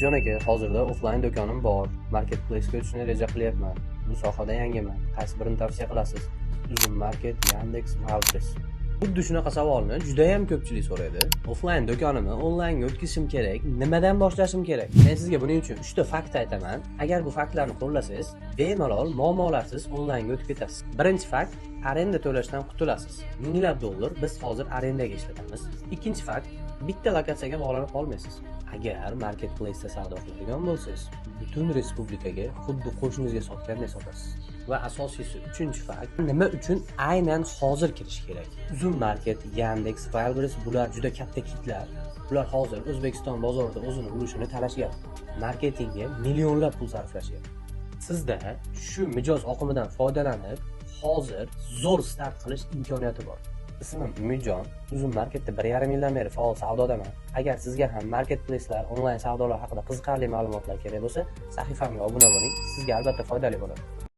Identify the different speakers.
Speaker 1: Mirjon aka, hozirda offline do'konim bor. Marketplace'ga o'tishni reja qilyapman. Bu sohada yangiman. Qaysi birini tavsiya qilasiz? Uzun Market, Yandex, Wildberries. Xuddi shunaqa savolni juda ham ko'pchilik so'raydi. Offline do'konimni onlaynga o'tkazishim kerak, nimadan boshlashim kerak? Men sizga buning uchun 3 ta fakt aytaman. Agar bu faktlarni qo'llasangiz, bemalol muammolarsiz onlaynga o'tib ketasiz. Birinchi fakt, arenda to'lashdan qutulasiz. Minglab dollar biz hozir arendaga ishlatamiz. Ikkinchi fakt, bitta lokatsiyaga bog'lanib qolmaysiz. Agar marketplace'da savdo qiladigan bo'lsangiz, butun respublikaga xuddi qo'shningizga sotgandek sotasiz. Va asosiysi, uchinchi fakt, nima uchun aynan hozir kirish kerak? Uzun Market, Yandex, Wildberries bular juda katta kitlar. Ular hozir O'zbekiston bozorida o'zini ulushini talashyapti. Marketingga millionlab pul sarflashyapti. Sizda shu mijoz oqimidan foydalanib, hozir zo'r start qilish imkoniyati bor. Ismim Umidjon. Uzun Marketda 1,5 yildan beri faol savdodaman. Agar sizga ham marketplace'lar, onlayn savdolar haqida qiziqarli ma'lumotlar kerak bo'lsa, sahifamga obuna bo'ling. Sizga albatta foydali bo'ladi.